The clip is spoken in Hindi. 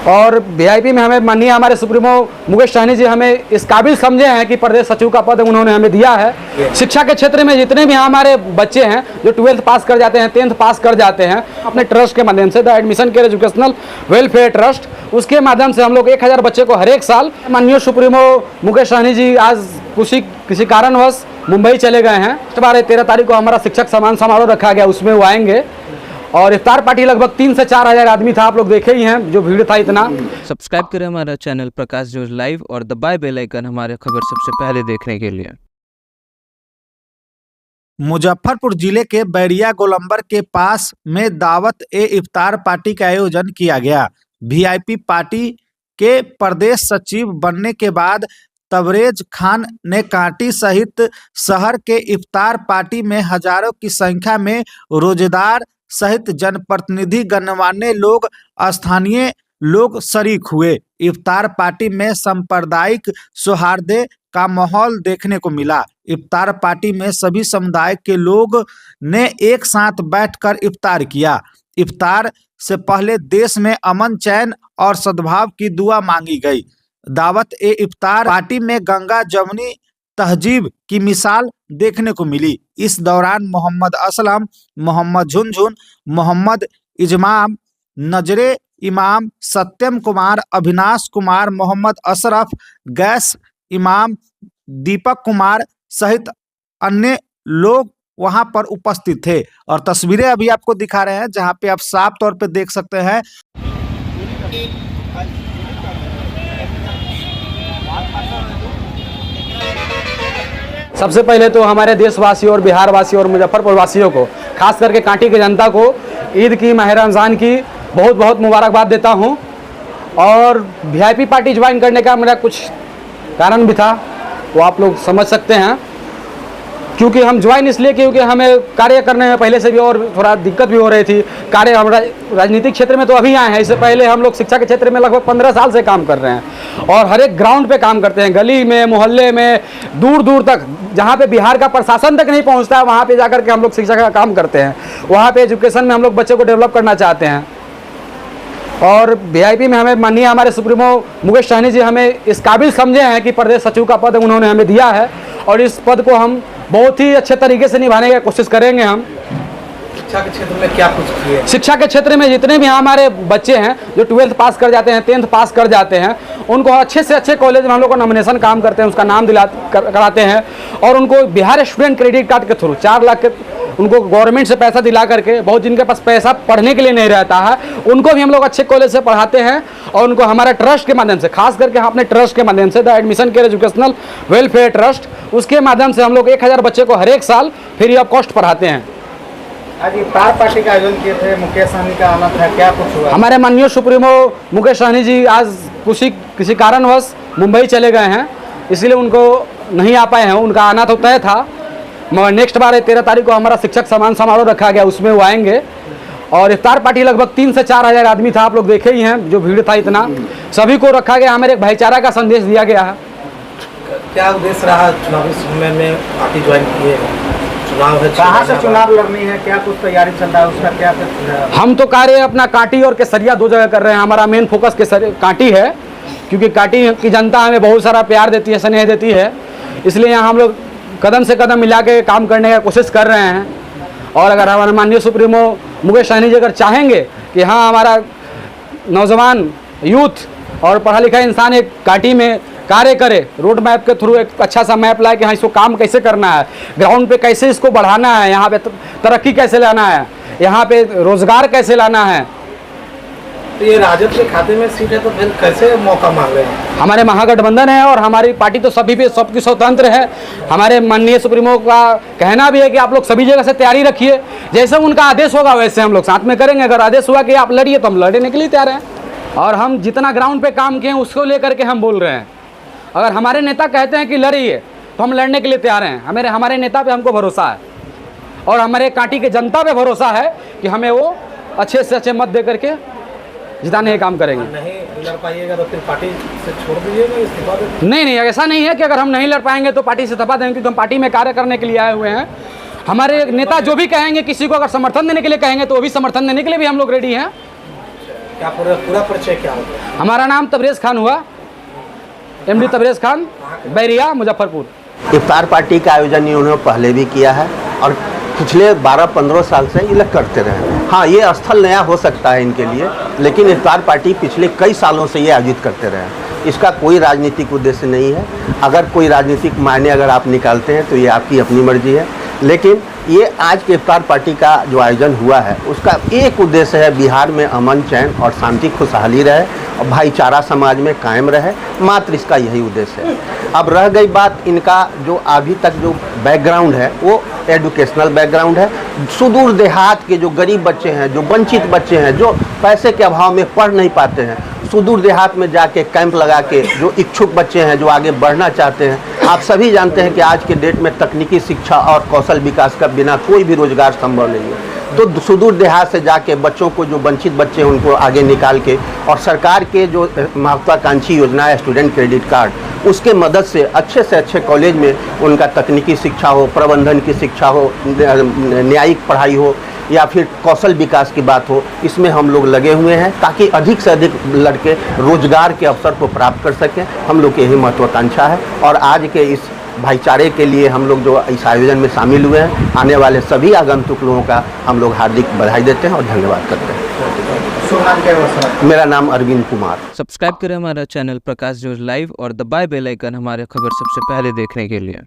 और वीआईपी में हमें माननीय हमारे सुप्रीमो मुकेश सहनी जी हमें इस काबिल समझे हैं कि प्रदेश सचिव का पद उन्होंने हमें दिया है। शिक्षा के क्षेत्र में जितने भी हमारे बच्चे हैं जो 12th पास कर जाते हैं, 10th पास कर जाते हैं, अपने ट्रस्ट के माध्यम से the admission care educational welfare trust, उसके माध्यम से हम लोग 1000 बच्चे को हर एक साल, माननीय सुप्रीमो मुकेश सहनी जी आज किसी कारणवश मुंबई चले गए हैं। 13 तारीख को हमारा शिक्षक सम्मान समारोह रखा गया, उसमें वो आएंगे। और इफ्तार पार्टी लगभग 3 से 4 हज़ार आदमी था, आप लोग देखे ही हैं जो भीड़ था इतना। सब्सक्राइब करें हमारा चैनल प्रकाश न्यूज लाइव और दबाए बेल आइकन हमारे खबर सबसे पहले देखने के लिए। मुजफ्फरपुर जिले के बैरिया गोलंबर के पास में दावत ए इफ्तार पार्टी का आयोजन किया गया। वीआईपी पार्टी के प्रदेश सचिव बनने के बाद तबरेज खान ने कांटी सहित शहर के इफ्तार पार्टी में हजारों की संख्या में रोजेदार सहित जनप्रतिनिधि, गणमान्य लोग, स्थानीय लोग शरीक हुए। इफ्तार पार्टी में सांप्रदायिक सौहार्द का माहौल देखने को मिला। इफ्तार पार्टी में सभी समुदाय के लोग ने एक साथ बैठकर इफ्तार किया। इफ्तार से पहले देश में अमन, चैन और सद्भाव की दुआ मांगी गई। दावत ए इफ्तार पार्टी में गंगा जमुनी तहजीब की मिसाल देखने को मिली। इस दौरान मोहम्मद असलम, मोहम्मद झुनझुन, मोहम्मद इजमाम, नजरे इमाम, सत्यम कुमार, अविनाश कुमार, मोहम्मद अशरफ, गैस इमाम, दीपक कुमार सहित अन्य लोग वहां पर उपस्थित थे। और तस्वीरें अभी आपको दिखा रहे हैं जहां पे आप साफ तौर पे देख सकते हैं। सबसे पहले तो हमारे देशवासियों और बिहार वासियों और मुजफ्फरपुर वासियों को, खास करके कांटी की जनता को ईद की, माह रमज़ान की बहुत बहुत मुबारकबाद देता हूं। और वीआईपी पार्टी ज्वाइन करने का मेरा कुछ कारण भी था, वो आप लोग समझ सकते हैं। क्योंकि हम ज्वाइन इसलिए क्योंकि हमें कार्य करने में पहले से भी और थोड़ा दिक्कत भी हो रही थी। कार्य हम राजनीतिक क्षेत्र में तो अभी आए हैं, इससे पहले हम लोग शिक्षा के क्षेत्र में लगभग 15 साल से काम कर रहे हैं और हर एक ग्राउंड पे काम करते हैं, गली में, मोहल्ले में, दूर दूर तक, जहाँ पे बिहार का प्रशासन तक नहीं पहुँचता है वहाँ पे जाकर के हम लोग शिक्षा का काम करते हैं। वहाँ पे एजुकेशन में हम लोग बच्चे को डेवलप करना चाहते हैं। और वीआईपी में हमें माननीय हमारे सुप्रीमो मुकेश सहनी जी हमें इस काबिल समझे हैं कि प्रदेश सचिव का पद उन्होंने हमें दिया है और इस पद को हम बहुत ही अच्छे तरीके से निभाने की कोशिश करेंगे। हम शिक्षा के क्षेत्र में क्या कुछ किए? शिक्षा के क्षेत्र में जितने भी हमारे बच्चे हैं जो 12th पास कर जाते हैं, 10th पास कर जाते हैं, उनको अच्छे से अच्छे कॉलेज में हम लोग को नॉमिनेशन काम करते हैं, उसका नाम कराते हैं और उनको बिहार स्टूडेंट क्रेडिट कार्ड के थ्रू 4 लाख के उनको गवर्नमेंट से पैसा दिला करके, बहुत जिनके पास पैसा पढ़ने के लिए नहीं रहता है उनको भी हम लोग अच्छे कॉलेज से पढ़ाते हैं और उनको हमारा ट्रस्ट के माध्यम से, खास करके अपने ट्रस्ट के माध्यम से the admission care educational welfare trust, उसके माध्यम से हम लोग 1000 बच्चे को हर एक साल फ्री ऑफ कॉस्ट पढ़ाते हैं। आज इफ्तार पार्टी का आयोजन किए थे, मुकेश सहनी का आना था, क्या कुछ हुआ? हमारे माननीय सुप्रीमो मुकेश सहनी जी आज किसी कारणवश मुंबई चले गए हैं, इसलिए उनको नहीं आ पाए हैं। उनका आना तो तय था, मगर नेक्स्ट बार 13 तारीख को हमारा शिक्षक सम्मान समारोह रखा गया, उसमें वो आएंगे। और इफ्तार पार्टी लगभग 3 से 4 हज़ार आदमी था, आप लोग देखे ही हैं जो भीड़ था इतना। सभी को रखा गया, हमारे एक भाईचारा का संदेश दिया गया है। क्या उद्देश्य रहा चुनावी समय में पार्टी ज्वाइन किए? चुनाव है, कहाँ से चुनाव लड़नी है, क्या कुछ तैयारी चल रहा है, उसका क्या? हम तो कार्य अपना कांटी और केसरिया 2 जगह कर रहे हैं। हमारा मेन फोकस कांटी है, क्योंकि कांटी की जनता हमें बहुत सारा प्यार देती है, स्नेह देती है, इसलिए यहाँ हम लोग कदम से कदम मिला के काम करने की कोशिश कर रहे हैं। और अगर हमारे माननीय सुप्रीमो मुकेश सहनी जी अगर चाहेंगे कि हाँ हमारा नौजवान यूथ और पढ़ा लिखा इंसान एक कांटी में कार्य करे, रोड मैप के थ्रू एक अच्छा सा मैप लाए कि हाँ इसको काम कैसे करना है, ग्राउंड पे कैसे इसको बढ़ाना है, यहाँ पे तरक्की कैसे लाना है, यहाँ पे रोजगार कैसे लाना है। तो ये राजद के खाते में सीट है तो फिर कैसे मौका मांग रहे हैं? हमारे महागठबंधन है और हमारी पार्टी तो सभी पे सबकी स्वतंत्र है। हमारे माननीय सुप्रीमो का कहना भी है कि आप लोग सभी जगह से तैयारी रखिए, जैसे उनका आदेश होगा वैसे हम लोग साथ में करेंगे। अगर आदेश हुआ कि आप लड़िए तो हम लड़ने के लिए तैयार हैं। और हम जितना ग्राउंड पे काम किए उसको लेकर के हम बोल रहे हैं। अगर हमारे नेता कहते हैं कि लड़िए तो हम लड़ने के लिए तैयार हैं। हमारे नेता पे हमको भरोसा है और हमारे कांटी के जनता पे भरोसा है कि हमें वो अच्छे से अच्छे मत दे करके जिताने का काम करेंगे। नहीं लड़ पाइएगा तो फिर पार्टी से छोड़ दीजिएगा, इस्तीफा दे दीजिए? नहीं, ऐसा नहीं है कि अगर हम नहीं लड़ पाएंगे तो पार्टी से इस्तीफा देंगे, क्योंकि हम पार्टी में कार्य करने के लिए आए हुए हैं। हमारे नेता जो भी कहेंगे, किसी को अगर समर्थन देने के लिए कहेंगे तो वो भी समर्थन देने के लिए भी हम लोग रेडी हैं। क्या पूरा परिचय क्या होगा? हमारा नाम तबरेज़ खान हुआ, MD तबरेज़ खान, बैरिया, मुजफ्फरपुर। इफ्तार पार्टी का आयोजन इन्होंने पहले भी किया है और पिछले 12-15 साल से ये लोग करते रहे हैं। हाँ, ये स्थल नया हो सकता है इनके लिए, लेकिन इफ्तार पार्टी पिछले कई सालों से ये आयोजित करते रहे हैं। इसका कोई राजनीतिक उद्देश्य नहीं है। अगर कोई राजनीतिक मायने अगर आप निकालते हैं तो ये आपकी अपनी मर्जी है, लेकिन ये आज के इफ्तार पार्टी का जो आयोजन हुआ है उसका एक उद्देश्य है, बिहार में अमन चैन और शांति खुशहाली रहे और भाईचारा समाज में कायम रहे, मात्र इसका यही उद्देश्य है। अब रह गई बात इनका जो अभी तक जो बैकग्राउंड है वो एजुकेशनल बैकग्राउंड है। सुदूर देहात के जो गरीब बच्चे हैं, जो वंचित बच्चे हैं, जो पैसे के अभाव में पढ़ नहीं पाते हैं, सुदूर देहात में जाके कैंप लगा के जो इच्छुक बच्चे हैं, जो आगे बढ़ना चाहते हैं। आप सभी जानते हैं कि आज के डेट में तकनीकी शिक्षा और कौशल विकास का बिना कोई भी रोजगार संभव नहीं है। तो सुदूर देहात से जाके बच्चों को, जो वंचित बच्चे हैं उनको आगे निकाल के, और सरकार के जो महत्वाकांक्षी योजना है स्टूडेंट क्रेडिट कार्ड, उसके मदद से अच्छे कॉलेज में उनका तकनीकी शिक्षा हो, प्रबंधन की शिक्षा हो, न्यायिक पढ़ाई हो या फिर कौशल विकास की बात हो, इसमें हम लोग लगे हुए हैं ताकि अधिक से अधिक लड़के रोजगार के अवसर को प्राप्त कर सकें। हम लोग की यही महत्वाकांक्षा है और आज के इस भाईचारे के लिए हम लोग जो इस आयोजन में शामिल हुए हैं, आने वाले सभी आगंतुक लोगों का हम लोग हार्दिक बधाई देते हैं और धन्यवाद करते हैं। मेरा नाम अरविंद कुमार। सब्सक्राइब करें हमारा चैनल प्रकाश न्यूज लाइव और दबाए बेल आइकन हमारे खबर सबसे पहले देखने के लिए।